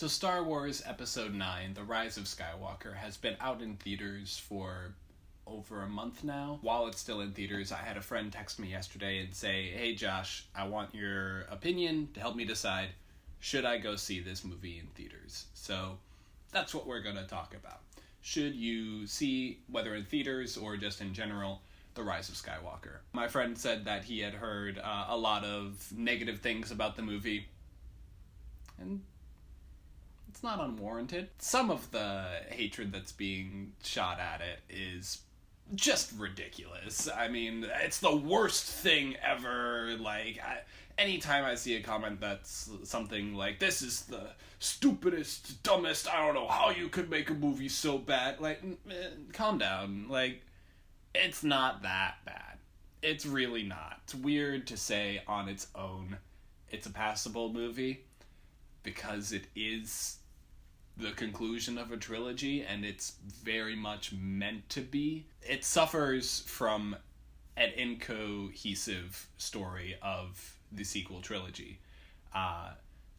So Star Wars Episode 9, The Rise of Skywalker, has been out in theaters for over a month now. While it's still in theaters, I had a friend text me yesterday and say, "Hey Josh, I want your opinion to help me decide, should I go see this movie in theaters?" So that's what we're going to talk about. Should you see, whether in theaters or just in general, The Rise of Skywalker? My friend said that he had heard a lot of negative things about the movie, and it's not unwarranted. Some of the hatred that's being shot at it is just ridiculous. I mean, it's the worst thing ever. Anytime I see a comment that's something like, "This is the stupidest, dumbest, I don't know how you could make a movie so bad," calm down. It's not that bad. It's really not. It's weird to say on its own it's a passable movie, because it is the conclusion of a trilogy, and it's very much meant to be. It suffers from an incohesive story of the sequel trilogy.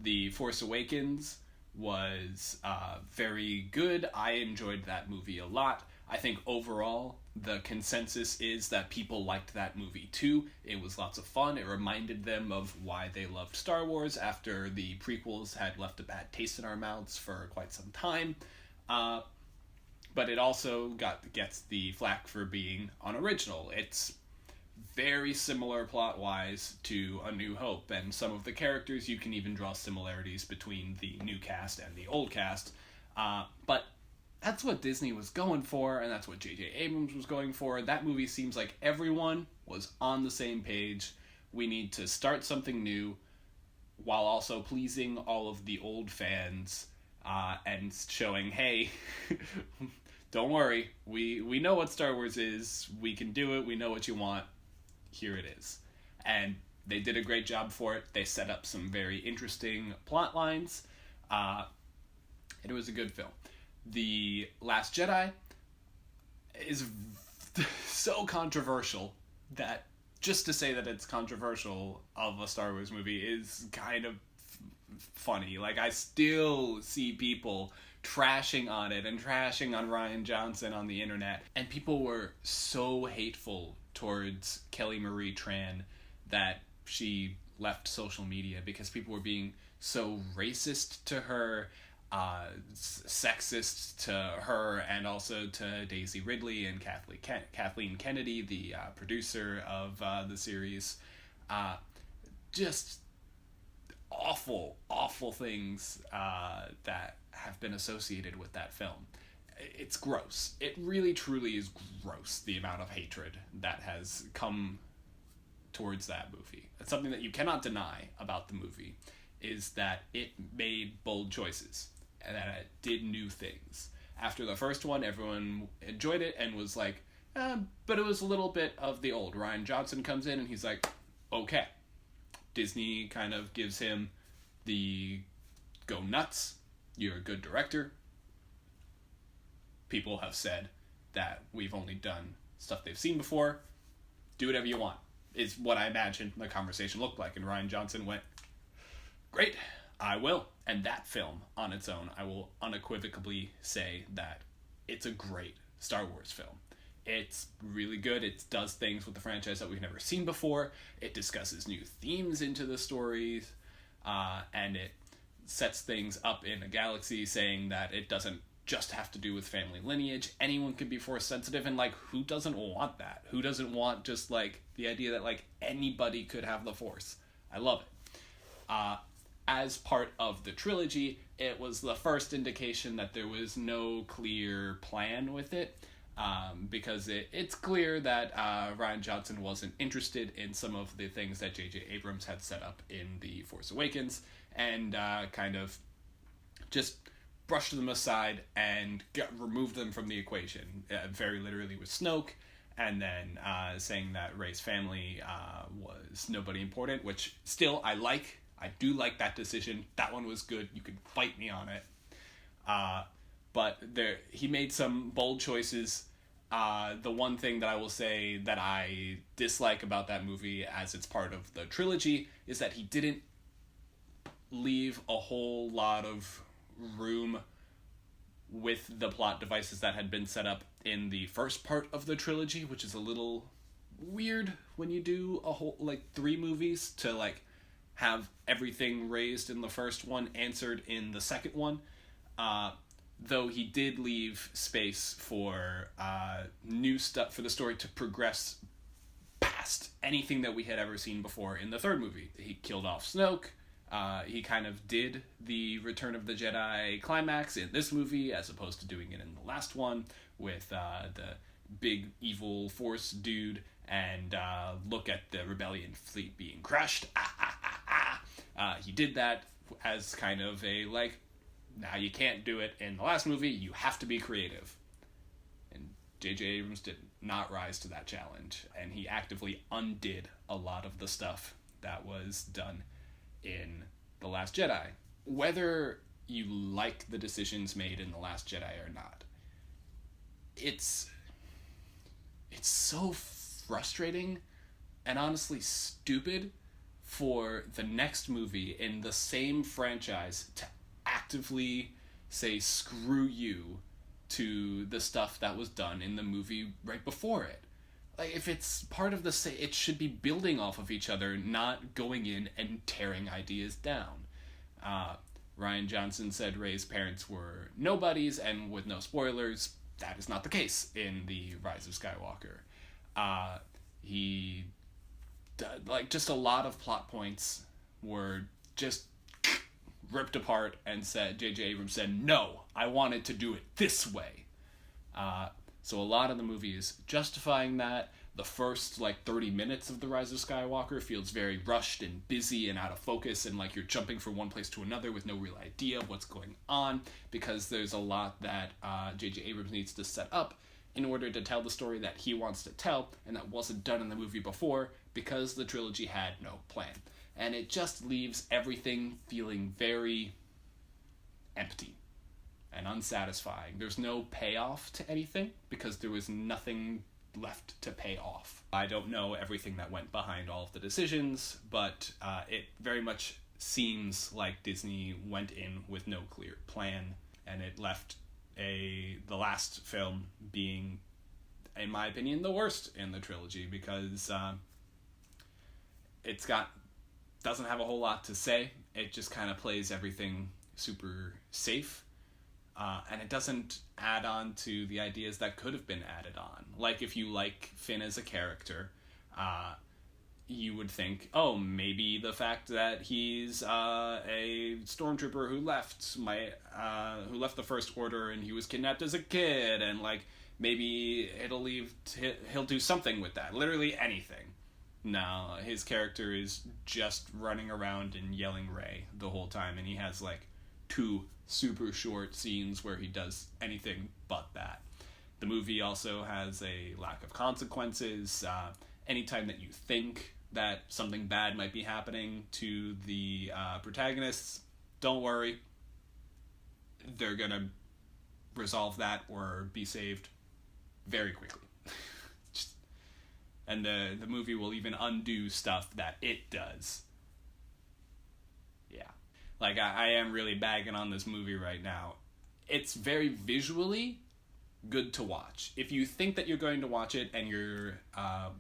The Force Awakens was very good. I enjoyed that movie a lot. I think overall, the consensus is that people liked that movie too. It was lots of fun. It reminded them of why they loved Star Wars after the prequels had left a bad taste in our mouths for quite some time. But it also gets the flack for being unoriginal. It's very similar plot-wise to A New Hope, and some of the characters you can even draw similarities between the new cast and the old cast. But that's what Disney was going for, and that's what JJ Abrams was going for. That movie seems like everyone was on the same page. We need to start something new while also pleasing all of the old fans and showing, hey, don't worry, we know what Star Wars is. We can do it. We know what you want. Here it is. And they did a great job for it. They set up some very interesting plot lines. It was a good film. The Last Jedi is so controversial that just to say that it's controversial of a Star Wars movie is kind of funny. I still see people trashing on it and trashing on Rian Johnson on the internet, and people were so hateful towards Kelly Marie Tran that she left social media because people were being so racist to her, sexist to her, and also to Daisy Ridley and Kathleen Kennedy, the producer of the series. Just awful things that have been associated with that film. It's gross. It really, truly is gross, the amount of hatred that has come towards that movie. It's something that you cannot deny about the movie, is that it made bold choices and that it did new things. After the first one, everyone enjoyed it and was like, but it was a little bit of the old. Rian Johnson comes in and he's like, okay. Disney kind of gives him the go nuts. You're a good director. People have said that we've only done stuff they've seen before. Do whatever you want, is what I imagine the conversation looked like. And Rian Johnson went, great, I will. And that film, on its own, I will unequivocally say that it's a great Star Wars film. It's really good. It does things with the franchise that we've never seen before. It discusses new themes into the stories, and it sets things up in a galaxy, saying that it doesn't just have to do with family lineage. Anyone can be Force sensitive, and who doesn't want that? Who doesn't want just the idea that anybody could have the Force? I love it. As part of the trilogy, it was the first indication that there was no clear plan with it, because it's clear that Rian Johnson wasn't interested in some of the things that JJ Abrams had set up in The Force Awakens, and kind of just brushed them aside and removed them from the equation, very literally with Snoke, and then saying that Rey's family was nobody important, which still I like. I do like that decision. That one was good. You could fight me on it. But he made some bold choices. The one thing that I will say that I dislike about that movie, as it's part of the trilogy, is that he didn't leave a whole lot of room with the plot devices that had been set up in the first part of the trilogy, which is a little weird when you do a whole, like, 3 movies to, like, have everything raised in the first one answered in the second one. Though he did leave space for new stuff for the story to progress past anything that we had ever seen before in the third movie. He killed off Snoke. He kind of did the Return of the Jedi climax in this movie, as opposed to doing it in the last one, with the big evil Force dude, and look at the Rebellion fleet being crushed. He did that as kind of a, like, now you can't do it in the last movie, you have to be creative. And JJ Abrams did not rise to that challenge, and he actively undid a lot of the stuff that was done in The Last Jedi. Whether you like the decisions made in The Last Jedi or not, it's so frustrating and honestly stupid for the next movie in the same franchise to actively say screw you to the stuff that was done in the movie right before it. Like, if it's part of the it should be building off of each other, not going in and tearing ideas down. Rian Johnson said Rey's parents were nobodies, and with no spoilers, that is not the case in the Rise of Skywalker. Just a lot of plot points were just ripped apart and said, JJ Abrams said, no, I wanted to do it this way. So a lot of the movie is justifying that. The first, 30 minutes of The Rise of Skywalker feels very rushed and busy and out of focus, and like you're jumping from one place to another with no real idea of what's going on, because there's a lot that JJ Abrams needs to set up in order to tell the story that he wants to tell, and that wasn't done in the movie before, because the trilogy had no plan. And it just leaves everything feeling very empty and unsatisfying. There's no payoff to anything, because there was nothing left to pay off. I don't know everything that went behind all of the decisions, but it very much seems like Disney went in with no clear plan, and it left the last film being, in my opinion, the worst in the trilogy, because doesn't have a whole lot to say. It just kind of plays everything super safe. And it doesn't add on to the ideas that could have been added on. Like, if you like Finn as a character, you would think, oh, maybe the fact that he's a stormtrooper who left the First Order and he was kidnapped as a kid, and maybe he'll do something with that. Literally anything. No, his character is just running around and yelling Rey the whole time, and he has 2 super short scenes where he does anything but that. The movie also has a lack of consequences. Anytime that you think that something bad might be happening to the protagonists, don't worry. They're gonna resolve that or be saved very quickly. And the movie will even undo stuff that it does. Yeah. I am really bagging on this movie right now. It's very visually good to watch. If you think that you're going to watch it and you're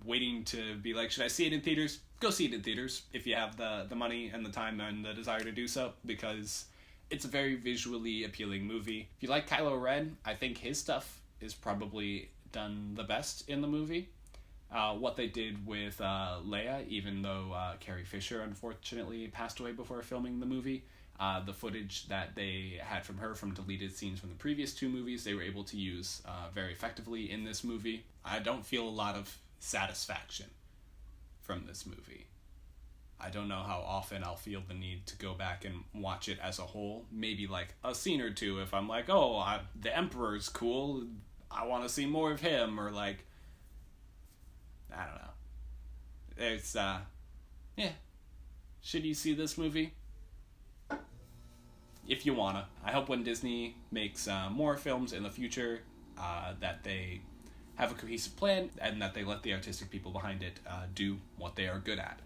waiting to be like, should I see it in theaters? Go see it in theaters if you have the money and the time and the desire to do so, because it's a very visually appealing movie. If you like Kylo Ren, I think his stuff is probably done the best in the movie. What they did with Leia, even though Carrie Fisher unfortunately passed away before filming the movie, the footage that they had from her from deleted scenes from the previous 2 movies, they were able to use very effectively in this movie. I don't feel a lot of satisfaction from this movie. I don't know how often I'll feel the need to go back and watch it as a whole. Maybe a scene or 2 if I'm like, the Emperor's cool, I want to see more of him, or I don't know. It's, should you see this movie? If you wanna. I hope when Disney makes more films in the future, that they have a cohesive plan, and that they let the artistic people behind it do what they are good at.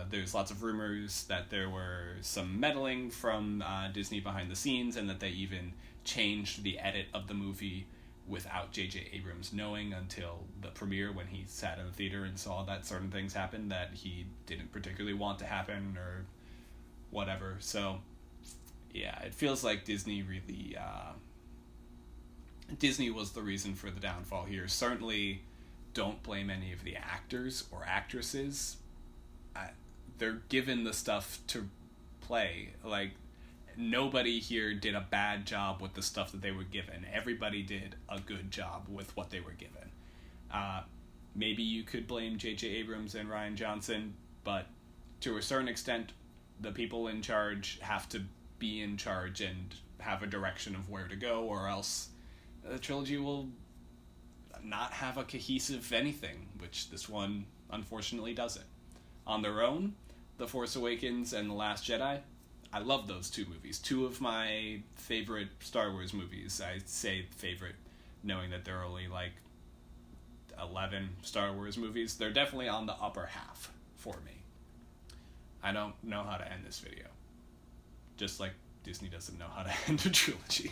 There's lots of rumors that there were some meddling from Disney behind the scenes, and that they even changed the edit of the movie without JJ Abrams knowing until the premiere, when he sat in the theater and saw that certain things happened that he didn't particularly want to happen or whatever. So yeah, it feels like Disney really Disney was the reason for the downfall here. Certainly don't blame any of the actors or actresses. They're given the stuff to play. Like, nobody here did a bad job with the stuff that they were given. Everybody did a good job with what they were given. Maybe you could blame JJ Abrams and Rian Johnson, but to a certain extent, the people in charge have to be in charge and have a direction of where to go, or else the trilogy will not have a cohesive anything, which this one unfortunately doesn't. On their own, The Force Awakens and The Last Jedi, I love those two movies. Two of my favorite Star Wars movies. I say favorite, knowing that there are only like 11 Star Wars movies. They're definitely on the upper half for me. I don't know how to end this video. Just like Disney doesn't know how to end a trilogy.